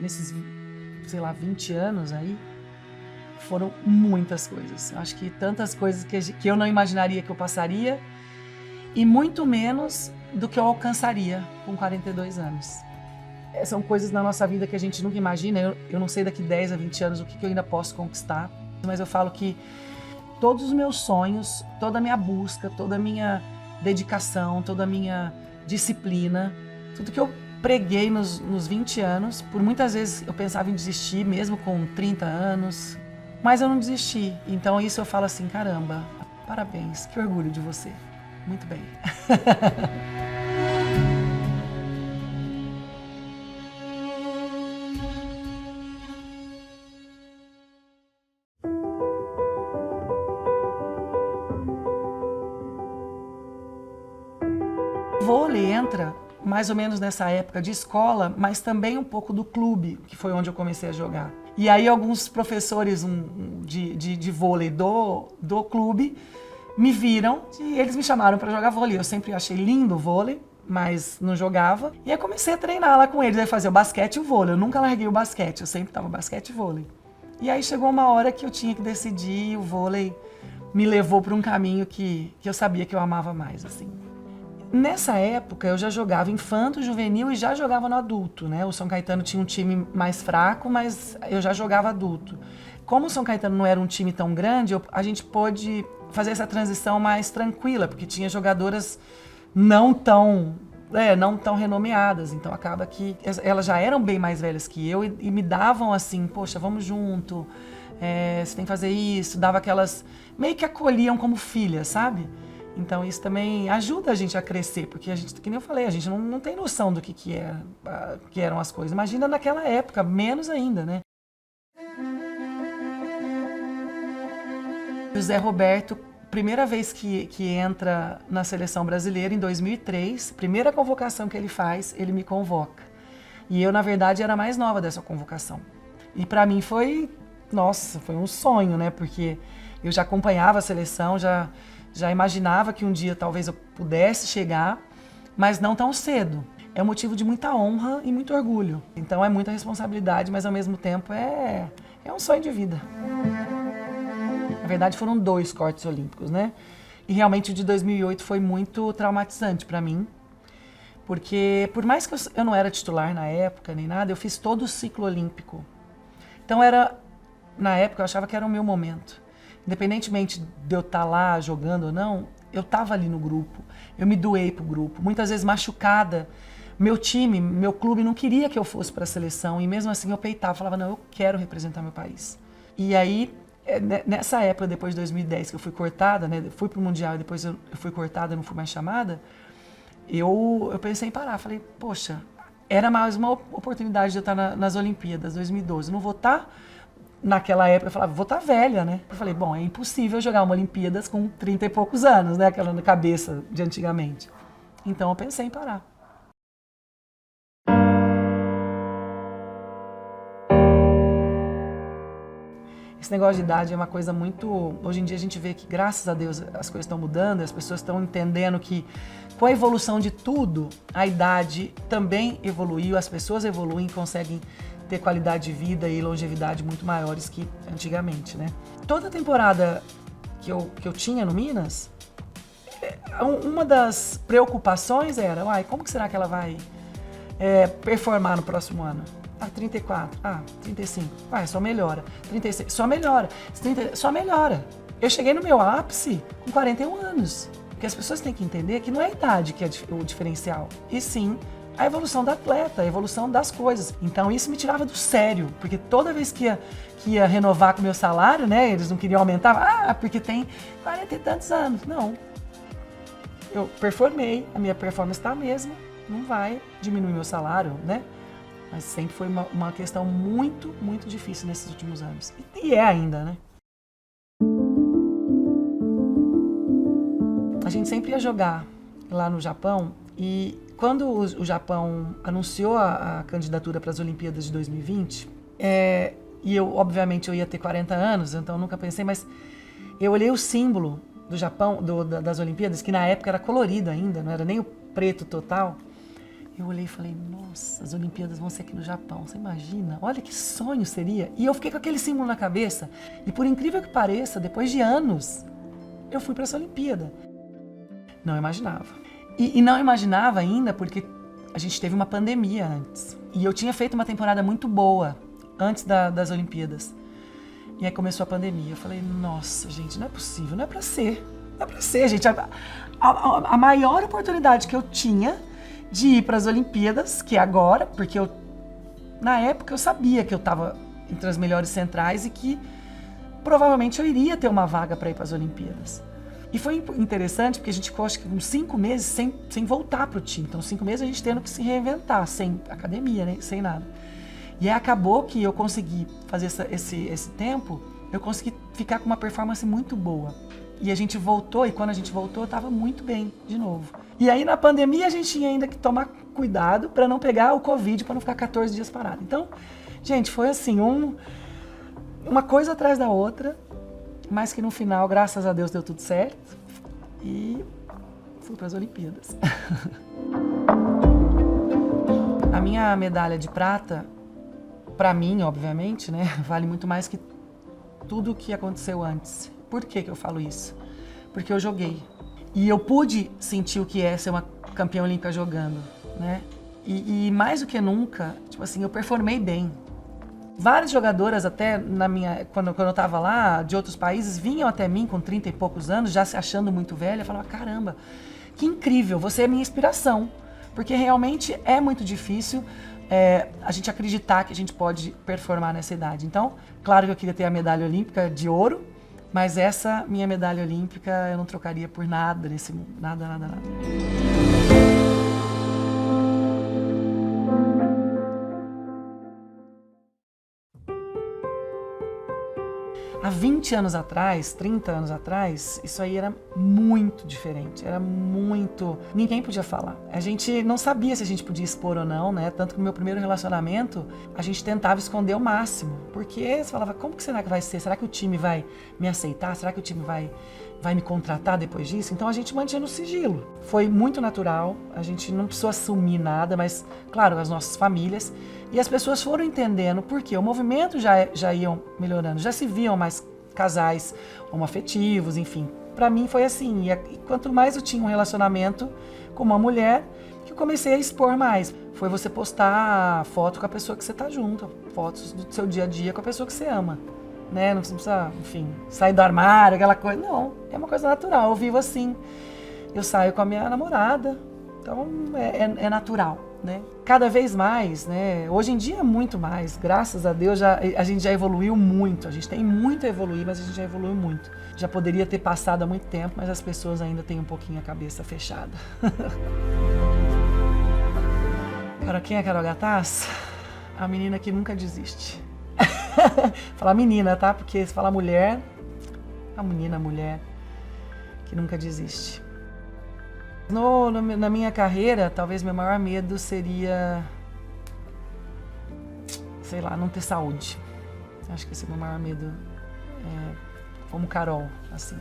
nesses, sei lá, 20 anos aí, foram muitas coisas. Acho que tantas coisas que eu não imaginaria que eu passaria e muito menos do que eu alcançaria com 42 anos. São coisas na nossa vida que a gente nunca imagina. Eu não sei daqui 10 a 20 anos o que eu ainda posso conquistar, mas eu falo que todos os meus sonhos, toda a minha busca, toda a minha dedicação, toda a minha disciplina, tudo que eu preguei nos 20 anos, por muitas vezes eu pensava em desistir, mesmo com 30 anos, mas eu não desisti. Então isso eu falo assim, caramba, parabéns, que orgulho de você. Muito bem. O vôlei entra mais ou menos nessa época de escola, mas também um pouco do clube, que foi onde eu comecei a jogar. E aí alguns professores de vôlei do clube me viram e eles me chamaram para jogar vôlei. Eu sempre achei lindo o vôlei, mas não jogava. E aí comecei a treinar lá com eles, aí fazer o basquete e o vôlei. Eu nunca larguei o basquete, eu sempre tava basquete e vôlei. E aí chegou uma hora que eu tinha que decidir e o vôlei me levou para um caminho que eu sabia que eu amava mais, assim. Nessa época eu já jogava infanto, juvenil e já jogava no adulto, né? O São Caetano tinha um time mais fraco, mas eu já jogava adulto. Como o São Caetano não era um time tão grande, a gente pôde fazer essa transição mais tranquila, porque tinha jogadoras não tão renomeadas, então acaba que elas já eram bem mais velhas que eu e me davam assim, poxa, vamos junto, você tem que fazer isso, dava aquelas, meio que acolhiam como filhas, sabe? Então isso também ajuda a gente a crescer, porque a gente, que nem eu falei, a gente não tem noção do que eram as coisas. Imagina naquela época, menos ainda, né? O Zé Roberto, primeira vez que entra na seleção brasileira, em 2003, primeira convocação que ele faz, ele me convoca. E eu, na verdade, era a mais nova dessa convocação. E para mim foi, nossa, foi um sonho, né? Porque eu já acompanhava a seleção, já imaginava que um dia talvez eu pudesse chegar, mas não tão cedo. É um motivo de muita honra e muito orgulho. Então é muita responsabilidade, mas ao mesmo tempo é um sonho de vida. Na verdade foram 2 cortes olímpicos, né? E realmente o de 2008 foi muito traumatizante para mim, porque por mais que eu não era titular na época nem nada, eu fiz todo o ciclo olímpico. Então na época eu achava que era o meu momento. Independentemente de eu estar lá jogando ou não, eu estava ali no grupo, eu me doei pro grupo, muitas vezes machucada. Meu time, meu clube não queria que eu fosse para a seleção e mesmo assim eu peitava, falava, não, eu quero representar meu país. E aí, nessa época, depois de 2010, que eu fui cortada, né, fui pro Mundial e depois eu fui cortada, não fui mais chamada, eu pensei em parar, falei, poxa, era mais uma oportunidade de eu estar nas Olimpíadas 2012, não vou estar. Naquela época eu falava, vou estar velha, né? Eu falei, bom, é impossível jogar uma Olimpíadas com 30 e poucos anos, né? Aquela na cabeça de antigamente. Então eu pensei em parar. Esse negócio de idade é uma coisa muito... Hoje em dia a gente vê que, graças a Deus, as coisas estão mudando, as pessoas estão entendendo que com a evolução de tudo, a idade também evoluiu, as pessoas evoluem, conseguem ter qualidade de vida e longevidade muito maiores que antigamente, né? Toda temporada que eu tinha no Minas, uma das preocupações era, como que será que ela vai performar no próximo ano? 34, 35, só melhora. 36, só melhora. 30, só melhora. Eu cheguei no meu ápice com 41 anos. Porque as pessoas têm que entender que não é a idade que é o diferencial, e sim a evolução da atleta, a evolução das coisas. Então isso me tirava do sério, porque toda vez que ia renovar com o meu salário, né, eles não queriam aumentar, porque tem 40 e tantos anos. Não. Eu performei, a minha performance está a mesma, não vai diminuir meu salário, né? Mas sempre foi uma questão muito, muito difícil nesses últimos anos. E é ainda, né? A gente sempre ia jogar lá no Japão e quando o Japão anunciou a candidatura para as Olimpíadas de 2020, e obviamente eu ia ter 40 anos, então nunca pensei, mas eu olhei o símbolo do Japão, das Olimpíadas, que na época era colorido ainda, não era nem o preto total, Eu olhei e falei, nossa, as Olimpíadas vão ser aqui no Japão, você imagina? Olha que sonho seria. E eu fiquei com aquele símbolo na cabeça. E por incrível que pareça, depois de anos, eu fui para essa Olimpíada. Não imaginava. E não imaginava ainda porque a gente teve uma pandemia antes. E eu tinha feito uma temporada muito boa antes das Olimpíadas. E aí começou a pandemia. Eu falei, nossa, gente, não é possível, não é pra ser. Não é pra ser, gente. A maior oportunidade que eu tinha de ir para as Olimpíadas, que é agora, porque na época eu sabia que eu estava entre as melhores centrais e que provavelmente eu iria ter uma vaga para ir para as Olimpíadas. E foi interessante porque a gente ficou acho que uns 5 meses sem voltar para o time. Então 5 meses a gente tendo que se reinventar, sem academia, né? Sem nada. E aí acabou que eu consegui fazer esse tempo, eu consegui ficar com uma performance muito boa. E a gente voltou, e quando a gente voltou, eu estava muito bem de novo. E aí na pandemia a gente tinha ainda que tomar cuidado para não pegar o Covid, para não ficar 14 dias parado. Então, gente, foi assim, uma coisa atrás da outra, mas que no final, graças a Deus, deu tudo certo. E fui para as Olimpíadas. A minha medalha de prata, para mim, obviamente, né, vale muito mais que tudo o que aconteceu antes. Por que eu falo isso? Porque eu joguei. E eu pude sentir o que é ser uma campeã olímpica jogando, né? E mais do que nunca, tipo assim, eu performei bem. Várias jogadoras até quando eu estava lá, de outros países, vinham até mim com 30 e poucos anos, já se achando muito velha, falavam, caramba, que incrível, você é minha inspiração. Porque realmente é muito difícil a gente acreditar que a gente pode performar nessa idade. Então, claro que eu queria ter a medalha olímpica de ouro, mas essa minha medalha olímpica eu não trocaria por nada nesse mundo. Nada, nada, nada. Há 20 anos atrás, 30 anos atrás, isso aí era muito diferente, era muito... Ninguém podia falar. A gente não sabia se a gente podia expor ou não, né? Tanto que no meu primeiro relacionamento, a gente tentava esconder o máximo. Porque você falava, como que será que vai ser? Será que o time vai me aceitar? Será que o time vai me contratar depois disso? Então a gente mantinha no sigilo. Foi muito natural, a gente não precisou assumir nada, mas, claro, as nossas famílias. E as pessoas foram entendendo porque o movimento já iam melhorando, já se viam mais casais homoafetivos, enfim. Para mim foi assim, e quanto mais eu tinha um relacionamento com uma mulher, que eu comecei a expor mais. Foi você postar foto com a pessoa que você tá junto, fotos do seu dia a dia com a pessoa que você ama, né? Não precisa, enfim, sair do armário, aquela coisa. Não, é uma coisa natural, eu vivo assim. Eu saio com a minha namorada, então é natural, né? Cada vez mais, né? Hoje em dia é muito mais, graças a Deus a gente já evoluiu muito, a gente tem muito a evoluir, mas a gente já evoluiu muito. Já poderia ter passado há muito tempo, mas as pessoas ainda têm um pouquinho a cabeça fechada. Cara, quem é Carol Gataz? A menina que nunca desiste. Falar menina, tá? Porque se falar mulher, a menina, mulher que nunca desiste. Na minha carreira, talvez meu maior medo seria, sei lá, não ter saúde. Acho que esse é o meu maior medo, como Carol, assim.